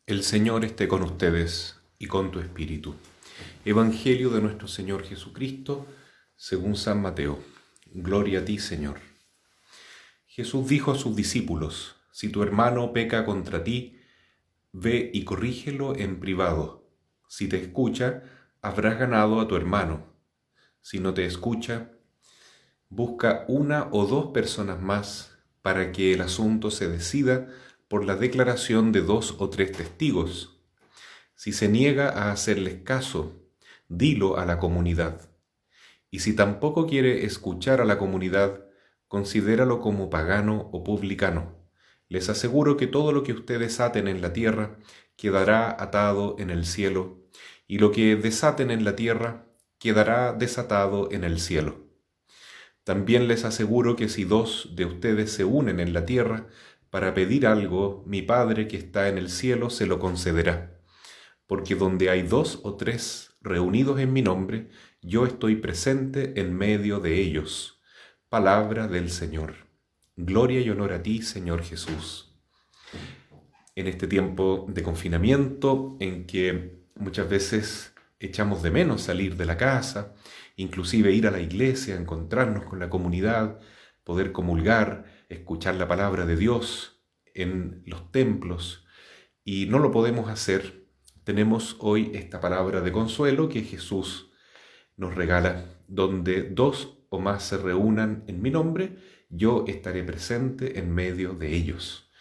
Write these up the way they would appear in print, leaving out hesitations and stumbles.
El Señor esté con ustedes y con tu espíritu. Evangelio de nuestro Señor Jesucristo, según San Mateo. Gloria a ti, Señor. Jesús dijo a sus discípulos: si tu hermano peca contra ti, ve y corrígelo en privado. Si te escucha, habrás ganado a tu hermano. Si no te escucha, busca una o dos personas más para que el asunto se decida por la declaración de 2 o 3 testigos. Si se niega a hacerles caso, dilo a la comunidad. Y si tampoco quiere escuchar a la comunidad, considéralo como pagano o publicano. Les aseguro que todo lo que ustedes aten en la tierra quedará atado en el cielo, y lo que desaten en la tierra quedará desatado en el cielo. También les aseguro que si 2 de ustedes se unen en la tierra para pedir algo, mi Padre que está en el cielo se lo concederá. Porque donde hay 2 o 3 reunidos en mi nombre, yo estoy presente en medio de ellos. Palabra del Señor. Gloria y honor a ti, Señor Jesús. En este tiempo de confinamiento, en que muchas veces echamos de menos salir de la casa, inclusive ir a la iglesia, encontrarnos con la comunidad, poder comulgar, escuchar la palabra de Dios en los templos, y no lo podemos hacer, tenemos hoy esta palabra de consuelo que Jesús nos regala: donde 2 o más se reúnan en mi nombre, yo estaré presente en medio de ellos.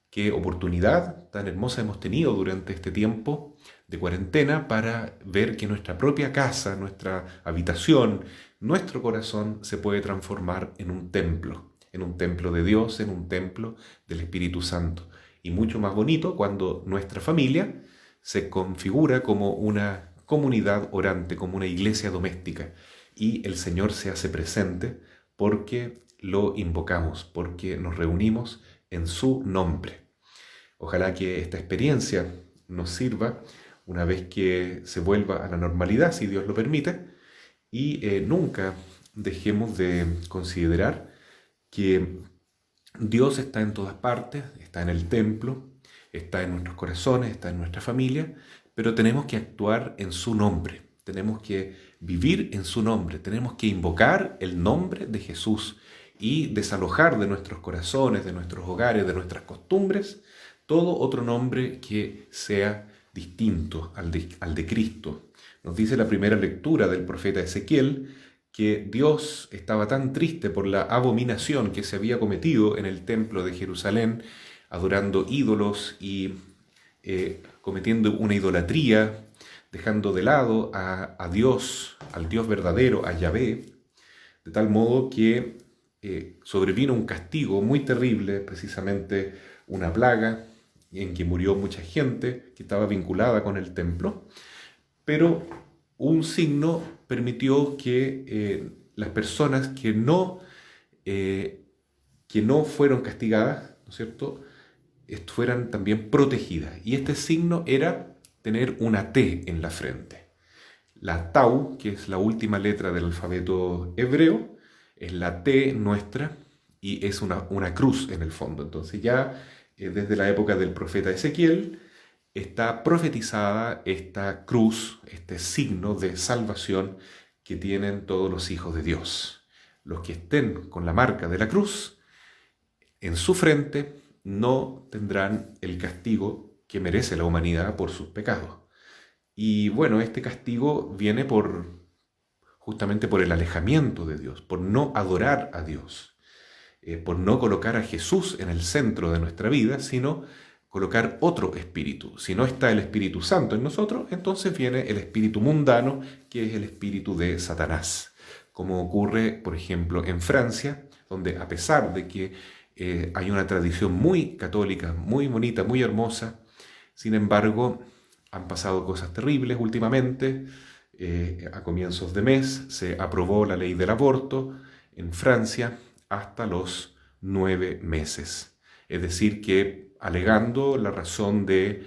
Qué oportunidad tan hermosa hemos tenido durante este tiempo de cuarentena para ver que nuestra propia casa, nuestra habitación, nuestro corazón se puede transformar en un templo de Dios, en un templo del Espíritu Santo. Y mucho más bonito cuando nuestra familia se configura como una comunidad orante, como una iglesia doméstica, y el Señor se hace presente porque lo invocamos, porque nos reunimos en su nombre. Ojalá que esta experiencia nos sirva una vez que se vuelva a la normalidad, si Dios lo permite, y nunca dejemos de considerar que Dios está en todas partes, está en el templo, está en nuestros corazones, está en nuestra familia, pero tenemos que actuar en su nombre, tenemos que vivir en su nombre, tenemos que invocar el nombre de Jesús y desalojar de nuestros corazones, de nuestros hogares, de nuestras costumbres, todo otro nombre que sea distinto al de Cristo. Nos dice la primera lectura del profeta Ezequiel que Dios estaba tan triste por la abominación que se había cometido en el templo de Jerusalén, adorando ídolos y cometiendo una idolatría, dejando de lado a Dios, al Dios verdadero, a Yahvé, de tal modo que sobrevino un castigo muy terrible, precisamente una plaga en que murió mucha gente que estaba vinculada con el templo, pero un signo permitió que las personas que no fueron castigadas, ¿no es cierto?, fueran también protegidas. Y este signo era tener una T en la frente. La Tau, que es la última letra del alfabeto hebreo, es la T nuestra y es una cruz en el fondo. Entonces ya desde la época del profeta Ezequiel está profetizada esta cruz, este signo de salvación que tienen todos los hijos de Dios. Los que estén con la marca de la cruz en su frente no tendrán el castigo que merece la humanidad por sus pecados. Y bueno, este castigo viene justamente por el alejamiento de Dios, por no adorar a Dios, por no colocar a Jesús en el centro de nuestra vida, sino colocar otro espíritu. Si no está el Espíritu Santo en nosotros, entonces viene el espíritu mundano, que es el espíritu de Satanás. Como ocurre, por ejemplo, en Francia, donde a pesar de que hay una tradición muy católica, muy bonita, muy hermosa, sin embargo, han pasado cosas terribles últimamente. A comienzos de mes se aprobó la ley del aborto en Francia hasta los 9 meses. Es decir, que alegando la razón de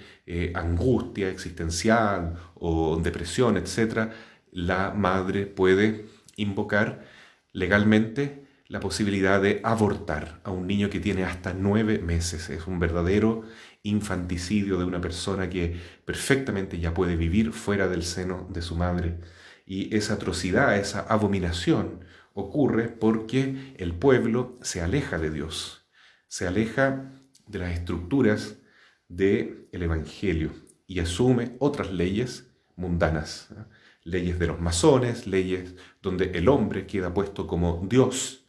angustia existencial o depresión, etc., la madre puede invocar legalmente la posibilidad de abortar a un niño que tiene hasta 9 meses. Es un verdadero infanticidio de una persona que perfectamente ya puede vivir fuera del seno de su madre. Y esa atrocidad, esa abominación ocurre porque el pueblo se aleja de Dios, se aleja de las estructuras del Evangelio y asume otras leyes mundanas, ¿no? Leyes de los masones, leyes donde el hombre queda puesto como Dios.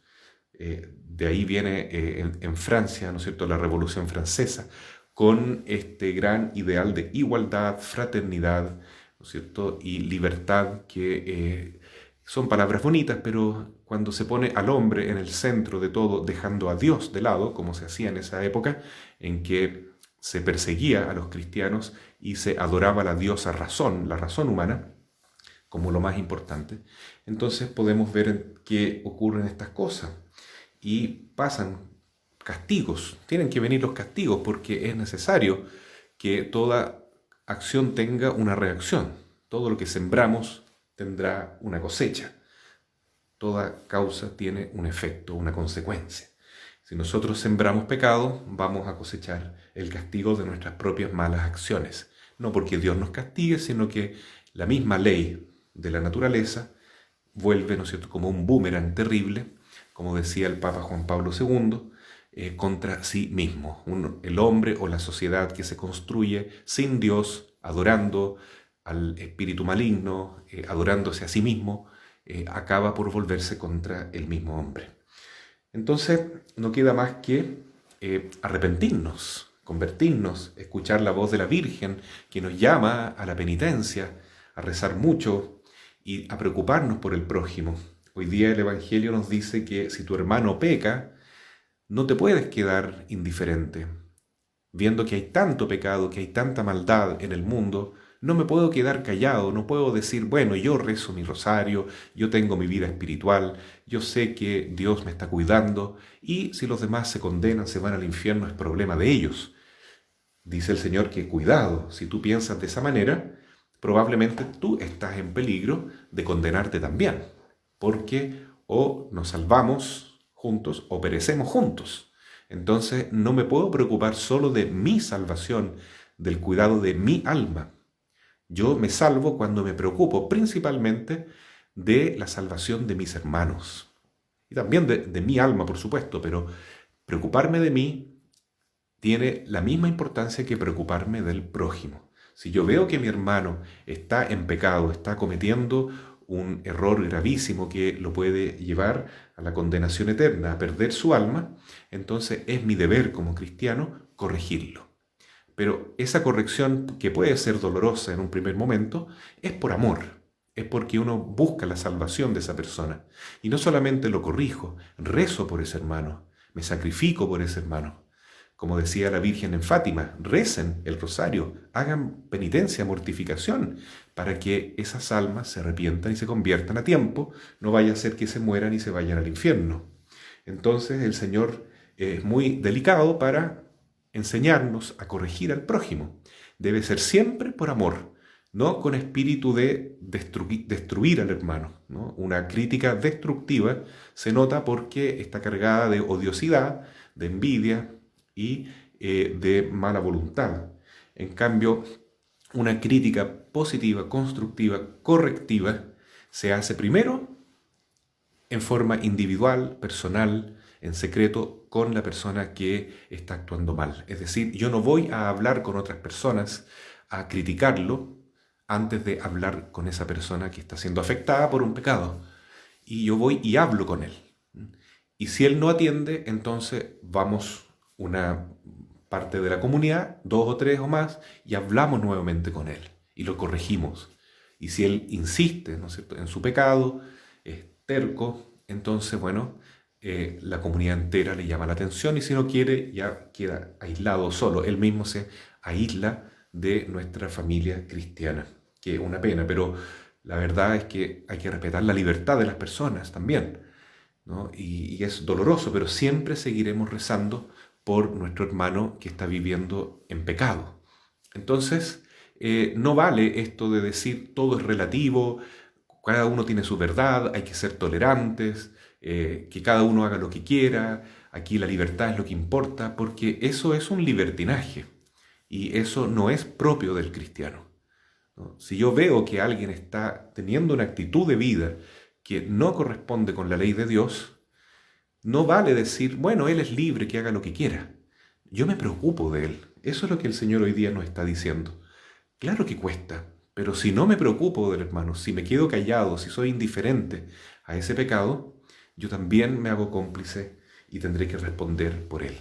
De ahí viene en Francia, ¿no es cierto?, la Revolución Francesa, con este gran ideal de igualdad, fraternidad, ¿no es cierto?, y libertad, que son palabras bonitas, pero cuando se pone al hombre en el centro de todo, dejando a Dios de lado, como se hacía en esa época, en que se perseguía a los cristianos y se adoraba a la diosa razón, la razón humana, como lo más importante, entonces podemos ver que ocurren estas cosas y pasan castigos. Tienen que venir los castigos porque es necesario que toda acción tenga una reacción. Todo lo que sembramos tendrá una cosecha. Toda causa tiene un efecto, una consecuencia. Si nosotros sembramos pecado, vamos a cosechar el castigo de nuestras propias malas acciones. No porque Dios nos castigue, sino que la misma ley de la naturaleza vuelve, ¿no es cierto?, como un boomerang terrible, como decía el Papa Juan Pablo II, contra sí mismo. El hombre o la sociedad que se construye sin Dios, adorando al espíritu maligno, adorándose a sí mismo, acaba por volverse contra el mismo hombre. Entonces, no queda más que arrepentirnos, convertirnos, escuchar la voz de la Virgen que nos llama a la penitencia, a rezar mucho y a preocuparnos por el prójimo. Hoy día el Evangelio nos dice que si tu hermano peca, no te puedes quedar indiferente. Viendo que hay tanto pecado, que hay tanta maldad en el mundo, no me puedo quedar callado, no puedo decir, bueno, yo rezo mi rosario, yo tengo mi vida espiritual, yo sé que Dios me está cuidando, y si los demás se condenan, se van al infierno, es problema de ellos. Dice el Señor que cuidado, si tú piensas de esa manera, probablemente tú estás en peligro de condenarte también, porque o nos salvamos juntos o perecemos juntos. Entonces no me puedo preocupar solo de mi salvación, del cuidado de mi alma. Yo me salvo cuando me preocupo principalmente de la salvación de mis hermanos. Y también de mi alma, por supuesto, pero preocuparme de mí tiene la misma importancia que preocuparme del prójimo. Si yo veo que mi hermano está en pecado, está cometiendo un error gravísimo que lo puede llevar a la condenación eterna, a perder su alma, entonces es mi deber como cristiano corregirlo. Pero esa corrección, que puede ser dolorosa en un primer momento, es por amor, es porque uno busca la salvación de esa persona. Y no solamente lo corrijo, rezo por ese hermano, me sacrifico por ese hermano. Como decía la Virgen en Fátima, recen el rosario, hagan penitencia, mortificación, para que esas almas se arrepientan y se conviertan a tiempo, no vaya a ser que se mueran y se vayan al infierno. Entonces el Señor es muy delicado para enseñarnos a corregir al prójimo. Debe ser siempre por amor, no con espíritu de destruir al hermano, ¿no? Una crítica destructiva se nota porque está cargada de odiosidad, de envidia, y de mala voluntad. En cambio, una crítica positiva, constructiva, correctiva, se hace primero en forma individual, personal, en secreto, con la persona que está actuando mal. Es decir, yo no voy a hablar con otras personas, a criticarlo, antes de hablar con esa persona que está siendo afectada por un pecado. Y yo voy y hablo con él. Y si él no atiende, entonces vamos una parte de la comunidad, 2 o 3 o más, y hablamos nuevamente con él y lo corregimos. Y si él insiste, ¿no es cierto?, en su pecado, es terco, entonces, bueno, la comunidad entera le llama la atención y si no quiere, ya queda aislado solo. Él mismo se aísla de nuestra familia cristiana, que es una pena, pero la verdad es que hay que respetar la libertad de las personas también, ¿no? Y es doloroso, pero siempre seguiremos rezando por nuestro hermano que está viviendo en pecado. Entonces, no vale esto de decir todo es relativo, cada uno tiene su verdad, hay que ser tolerantes, que cada uno haga lo que quiera, aquí la libertad es lo que importa, porque eso es un libertinaje. Y eso no es propio del cristiano, ¿no? Si yo veo que alguien está teniendo una actitud de vida que no corresponde con la ley de Dios, no vale decir, bueno, él es libre, que haga lo que quiera. Yo me preocupo de él. Eso es lo que el Señor hoy día nos está diciendo. Claro que cuesta, pero si no me preocupo del hermano, si me quedo callado, si soy indiferente a ese pecado, yo también me hago cómplice y tendré que responder por él.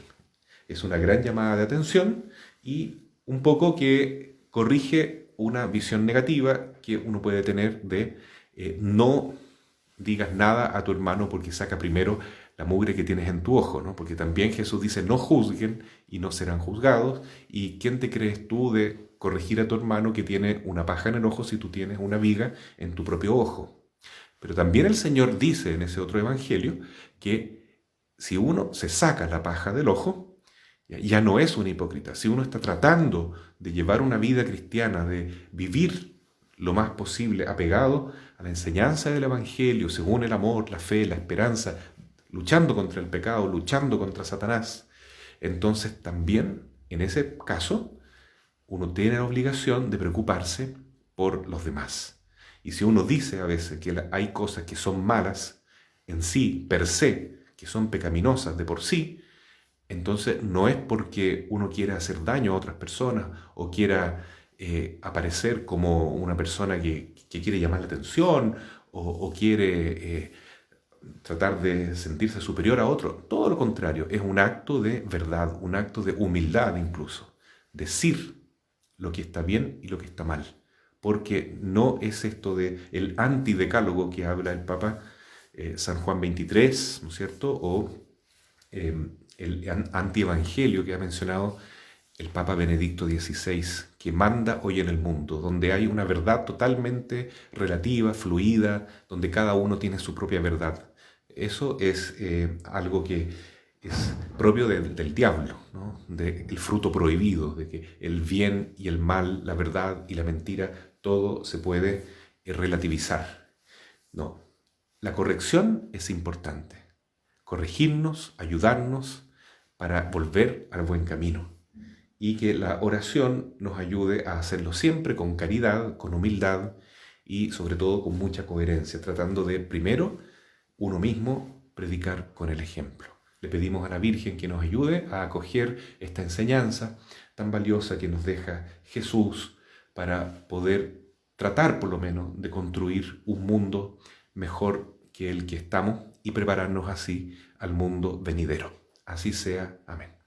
Es una gran llamada de atención y un poco que corrige una visión negativa que uno puede tener de no digas nada a tu hermano porque saca primero la mugre que tienes en tu ojo, ¿no? Porque también Jesús dice, no juzguen y no serán juzgados. ¿Y quién te crees tú de corregir a tu hermano que tiene una paja en el ojo si tú tienes una viga en tu propio ojo? Pero también el Señor dice en ese otro evangelio que si uno se saca la paja del ojo, ya no es un hipócrita. Si uno está tratando de llevar una vida cristiana, de vivir lo más posible apegado a la enseñanza del evangelio, según el amor, la fe, la esperanza, luchando contra el pecado, luchando contra Satanás, entonces también en ese caso uno tiene la obligación de preocuparse por los demás. Y si uno dice a veces que hay cosas que son malas en sí, per se, que son pecaminosas de por sí, entonces no es porque uno quiera hacer daño a otras personas o quiera aparecer como una persona que quiere llamar la atención o quiere tratar de sentirse superior a otro. Todo lo contrario, es un acto de verdad, un acto de humildad incluso. Decir lo que está bien y lo que está mal. Porque no es esto de el antidecálogo que habla el Papa San Juan XXIII, ¿no es cierto? O el antievangelio que ha mencionado el Papa Benedicto XVI, que manda hoy en el mundo, donde hay una verdad totalmente relativa, fluida, donde cada uno tiene su propia verdad. Eso es algo que es propio del diablo, ¿no? Del fruto prohibido, de que el bien y el mal, la verdad y la mentira, todo se puede relativizar. No, la corrección es importante. Corregirnos, ayudarnos para volver al buen camino. Y que la oración nos ayude a hacerlo siempre con caridad, con humildad y sobre todo con mucha coherencia, tratando de primero uno mismo predicar con el ejemplo. Le pedimos a la Virgen que nos ayude a acoger esta enseñanza tan valiosa que nos deja Jesús para poder tratar por lo menos de construir un mundo mejor que el que estamos y prepararnos así al mundo venidero. Así sea. Amén.